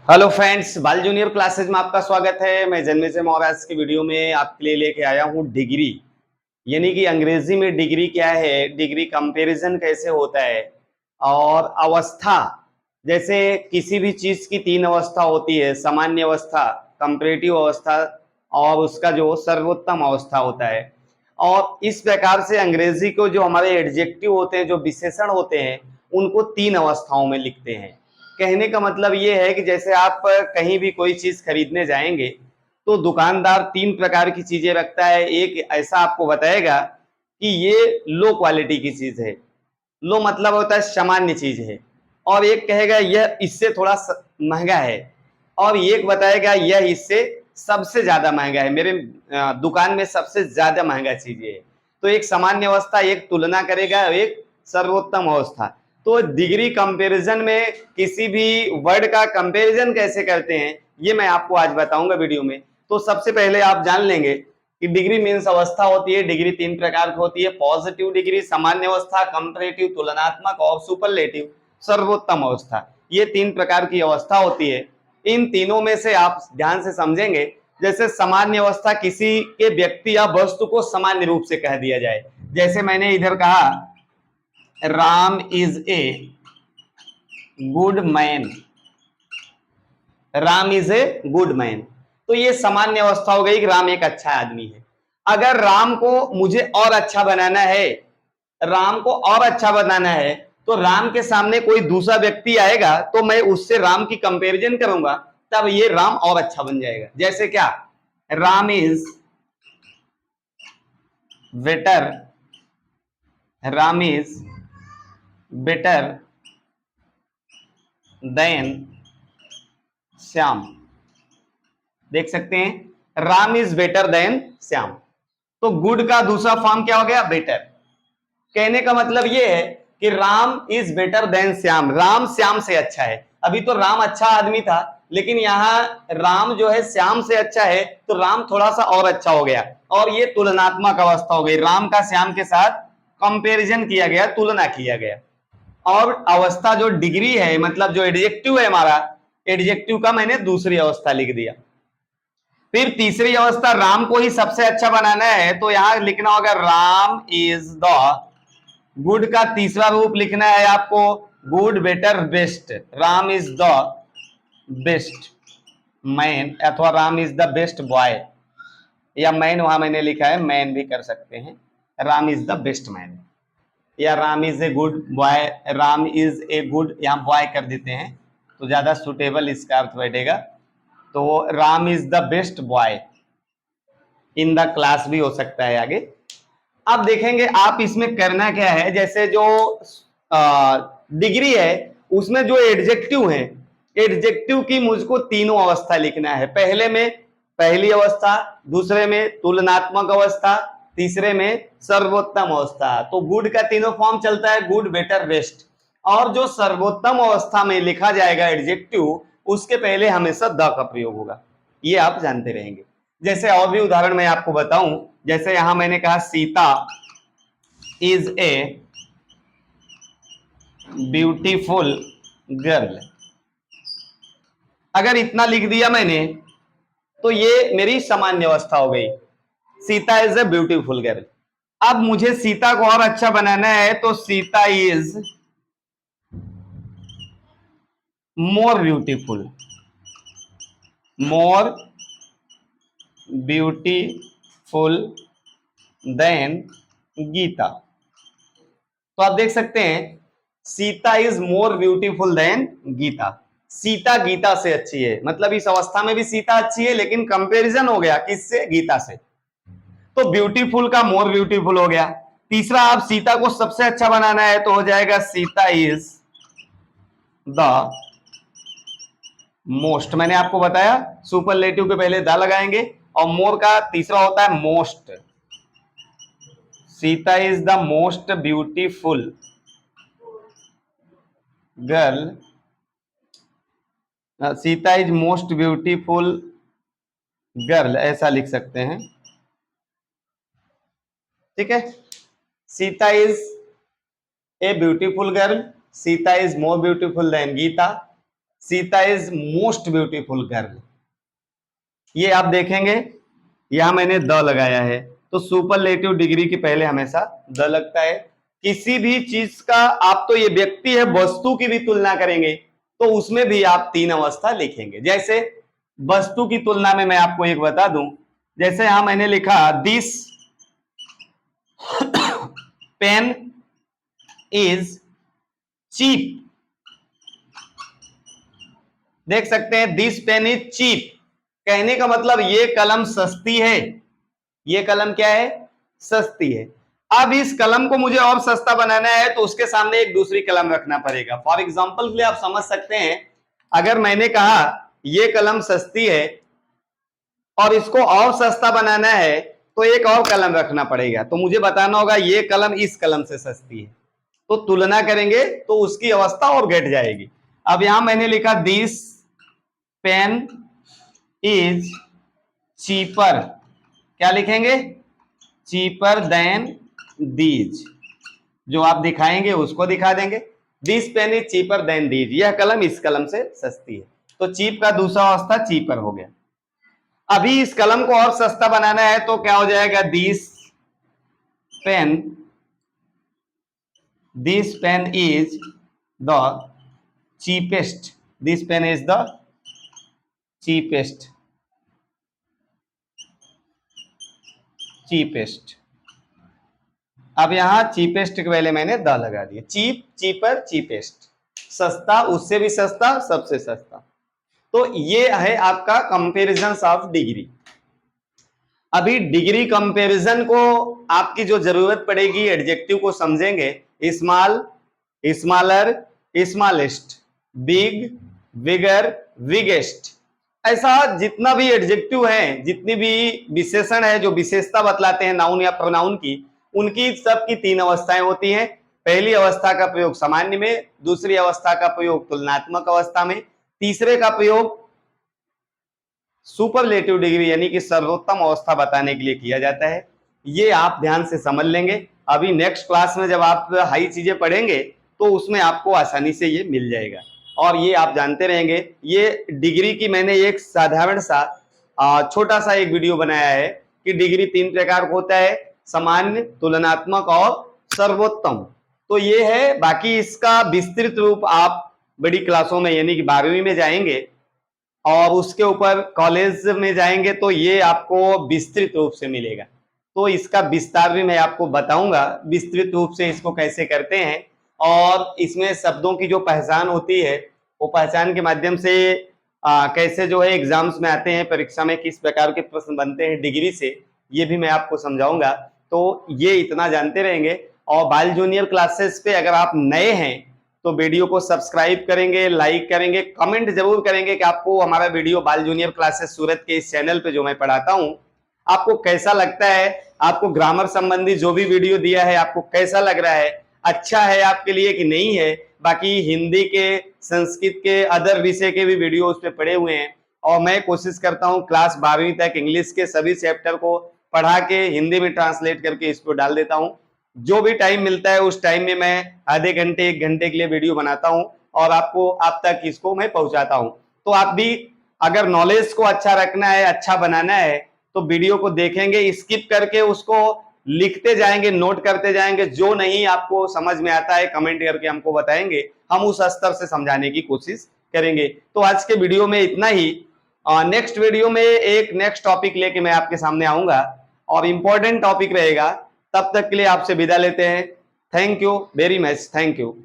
Hello friends, बाल junior classes में आपका स्वागत है। मैं जन्मे से और आज की वीडियो में आपके लिए लेके आया हूँ डिग्री, यानी कि अंग्रेजी में डिग्री क्या है, डिग्री कंपैरिजन कैसे होता है और अवस्था। जैसे किसी भी चीज की तीन अवस्था होती है, सामान्य अवस्था, कंपैरेटिव अवस्था और उसका जो सर्वोत्तम अवस्था होता है। और इस प्रकार से अंग्रेजी को जो हमारे एडजेक्टिव होते हैं, जो विशेषण होते हैं, उनको तीन अवस्थाओं में लिखते हैं। कहने का मतलब ये है कि जैसे आप कहीं भी कोई चीज खरीदने जाएंगे तो दुकानदार तीन प्रकार की चीजें रखता है। एक ऐसा आपको बताएगा कि ये लो क्वालिटी की चीज है, लो मतलब होता है सामान्य चीज है, और एक कहेगा यह इससे थोड़ा महंगा है, और एक बताएगा यह इससे सबसे ज्यादा महंगा है, मेरे दुकान में सबसे ज्यादा महंगा चीज है। तो एक सामान्य अवस्था, एक तुलना करेगा, एक सर्वोत्तम अवस्था। तो डिग्री कंपैरिजन में किसी भी वर्ड का कंपैरिजन कैसे करते हैं ये मैं आपको आज बताऊंगा वीडियो में। तो सबसे पहले आप जान लेंगे कि डिग्री मीन्स अवस्था होती है। डिग्री तीन प्रकार की होती है: पॉजिटिव डिग्री, सामान्य अवस्था, कंपैरेटिव तुलनात्मक, और सुपरलेटिव सर्वोत्तम अवस्था। ये तीन प्रकार की अवस्था होती है। इन तीनों में से आप ध्यान से समझेंगे। जैसे सामान्य अवस्था, किसी के व्यक्ति या वस्तु को सामान्य रूप से कह दिया जाए। जैसे मैंने इधर कहा Ram is a good man, Ram is a good man, तो ये सामान्य अवस्था हो गई कि राम एक अच्छा आदमी है। अगर राम को मुझे और अच्छा बनाना है, राम को और अच्छा बनाना है, तो राम के सामने कोई दूसरा व्यक्ति आएगा तो मैं उससे राम की कंपैरिजन करूंगा, तब ये राम और अच्छा बन जाएगा। जैसे क्या, Ram is better, Ram is better than Shyam. देख सकते हैं, Ram is better than Shyam. तो गुड का दूसरा फॉर्म क्या हो गया, बेटर। कहने का मतलब यह है कि Ram is better than Shyam, Ram Shyam से अच्छा है। अभी तो राम अच्छा आदमी था, लेकिन यहां राम जो है श्याम से अच्छा है, तो राम थोड़ा सा और अच्छा हो गया, और ये तुलनात्मक अवस्था हो गई। राम का श्याम के साथ कंपैरिजन किया गया, तुलना किया गया। और अवस्था जो डिग्री है, मतलब जो एडजेक्टिव है हमारा, एडजेक्टिव का मैंने दूसरी अवस्था लिख दिया। फिर तीसरी अवस्था, राम को ही सबसे अच्छा बनाना है, तो यहां लिखना होगा राम इज द गुड का तीसरा रूप लिखना है आपको, good better best. Ram is the best man, अथवा Ram is the best boy, या मैन वहां मैंने लिखा है, मैन भी कर सकते हैं। Ram is the best man, या Ram is a good boy, Ram is a good, यहां बॉय कर देते हैं तो ज्यादा सुटेबल इसका अर्थ बैठेगा। तो Ram is the best boy in the class भी हो सकता है आगे। अब देखेंगे आप इसमें करना क्या है। जैसे जो डिग्री है उसमें जो एडजेक्टिव है, एडजेक्टिव की मुझको तीनों अवस्था लिखना है। पहले में पहली अवस्था, दूसरे में तुलनात्मक अवस्था, तीसरे में सर्वोत्तम अवस्था। तो गुड का तीनों फॉर्म चलता है, गुड बेटर बेस्ट। और जो सर्वोत्तम अवस्था में लिखा जाएगा एडजेक्टिव, उसके पहले हमेशा द का प्रयोग होगा, ये आप जानते रहेंगे। जैसे और भी उदाहरण मैं आपको बताऊं, जैसे यहां मैंने कहा Sita is a beautiful girl. अगर इतना लिख दिया मैंने तो ये मेरी सामान्य अवस्था हो गई, Sita is a beautiful girl. अब मुझे सीता को और अच्छा बनाना है, तो Sita is more beautiful, more beautiful than Gita. तो आप देख सकते हैं, Sita is more beautiful than Gita. Sita Gita से अच्छी है, मतलब इस अवस्था में भी सीता अच्छी है, लेकिन कंपैरिजन हो गया किससे, गीता से। तो ब्यूटीफुल का मोर ब्यूटीफुल हो गया। तीसरा, आप सीता को सबसे अच्छा बनाना है तो हो जाएगा सीता इज द मोस्ट। मैंने आपको बताया सुपरलेटिव के पहले द लगाएंगे, और मोर का तीसरा होता है most. Sita is the most beautiful girl, Sita is most beautiful girl, ऐसा लिख सकते हैं। ठीक है, Sita is a beautiful girl, Sita is more beautiful than Gita, Sita is most beautiful girl. ये आप देखेंगे यहां मैंने द लगाया है, तो सुपरलेटिव डिग्री के पहले हमेशा द लगता है। किसी भी चीज का आप तो ये व्यक्ति है वस्तु की भी तुलना करेंगे तो उसमें भी आप तीन अवस्था लिखेंगे। जैसे वस्तु की तुलना में मैं आपको एक बता दूं, जैसे यहां मैंने लिखा दिस पेन इज चीप। देख सकते हैं दिस पेन इज चीप, कहने का मतलब ये कलम सस्ती है। ये कलम क्या है? सस्ती है। अब इस कलम को मुझे और सस्ता बनाना है तो उसके सामने एक दूसरी कलम रखना पड़ेगा। फॉर एग्जांपल के लिए आप समझ सकते हैं, अगर मैंने कहा ये कलम सस्ती है और इसको और सस्ता बनाना है तो एक और कलम रखना पड़ेगा, तो मुझे बताना होगा ये कलम इस कलम से सस्ती है, तो तुलना करेंगे तो उसकी अवस्था और घट जाएगी। अब यहां मैंने लिखा दिस पेन इज चीपर, क्या लिखेंगे? Cheaper than these. जो आप दिखाएंगे उसको दिखा देंगे, this pen is cheaper than these, यह कलम इस कलम से सस्ती है। तो चीप का दूसरा अवस्था चीपर हो गया। अभी इस कलम को और सस्ता बनाना है तो क्या हो जाएगा? This pen is the cheapest, this pen is the cheapest, cheapest. अब यहां चीपेस्ट के पहले मैंने द लगा दिया। चीप, चीपर, चीपेस्ट, सस्ता, उससे भी सस्ता, सबसे सस्ता। तो ये है आपका कंपैरिजन ऑफ डिग्री। अभी डिग्री कंपैरिजन को आपकी जो जरूरत पड़ेगी, एडजेक्टिव को समझेंगे। स्मॉल, स्मॉलर, स्मॉलेस्ट, बिग, बिगर, बिगेस्ट, ऐसा जितना भी एडजेक्टिव है, जितनी भी विशेषण है जो विशेषता बतलाते हैं नाउन या प्रोनाउन की, उनकी सबकी तीन अवस्थाएं होती हैं। पहली अवस्था का प्रयोग सामान्य में, दूसरी अवस्था का प्रयोग तुलनात्मक अवस्था में, तीसरे का प्रयोग सुपरलेटिव डिग्री यानी कि सर्वोत्तम अवस्था बताने के लिए किया जाता है। ये आप ध्यान से समझ लेंगे। अभी नेक्स्ट क्लास में जब आप हाई चीजें पढ़ेंगे तो उसमें आपको आसानी से ये मिल जाएगा और ये आप जानते रहेंगे। ये डिग्री की मैंने एक साधारण सा छोटा सा एक वीडियो बनाया है कि डिग्री तीन प्रकार का होता है, सामान्य, तुलनात्मक और सर्वोत्तम। तो ये है, बाकी इसका विस्तृत रूप आप बड़ी क्लासों में यानी कि 12वीं में जाएंगे और उसके ऊपर कॉलेज में जाएंगे तो ये आपको विस्तृत रूप से मिलेगा। तो इसका विस्तार भी मैं आपको बताऊंगा विस्तृत रूप से इसको कैसे करते हैं, और इसमें शब्दों की जो पहचान होती है वो पहचान के माध्यम से कैसे जो है एग्जाम्स में आते हैं, परीक्षा में किस प्रकार के प्रश्न बनते हैं डिग्री से, ये भी मैं आपको समझाऊंगा। तो ये इतना जानते रहेंगे। और बाल जूनियर क्लासेस पे अगर आप नए हैं तो वीडियो को सब्सक्राइब करेंगे, लाइक करेंगे, कमेंट जरूर करेंगे कि आपको हमारा वीडियो बाल जूनियर क्लासेस सूरत के इस चैनल पे जो मैं पढ़ाता हूं आपको कैसा लगता है। आपको ग्रामर संबंधी जो भी वीडियो दिया है आपको कैसा लग रहा है, अच्छा है आपके लिए कि नहीं है। बाकी हिंदी के, संस्कृत के, अदर विषय के भी वीडियो उस पर पड़े हुए हैं और मैं कोशिश करता हूँ क्लास 12वीं तक इंग्लिश के सभी चैप्टर को पढ़ा के हिंदी में ट्रांसलेट करके इस पर डाल देता हूँ। जो भी टाइम मिलता है उस टाइम में मैं आधे घंटे, 1 घंटे के लिए वीडियो बनाता हूं और आपको आप तक इसको मैं पहुंचाता हूं। तो आप भी अगर नॉलेज को अच्छा रखना है, अच्छा बनाना है तो वीडियो को देखेंगे, स्किप करके उसको लिखते जाएंगे, नोट करते जाएंगे। जो नहीं आपको समझ में आता है कमेंट करके हमको बताएंगे, हम उस स्तर से समझाने की कोशिश करेंगे। तो आज के वीडियो में इतना ही। नेक्स्ट वीडियो में एक नेक्स्ट टॉपिक लेके मैं आपके सामने आऊंगा और इंपॉर्टेंट टॉपिक रहेगा। तब तक के लिए आपसे विदा लेते हैं। Thank you very much, thank you.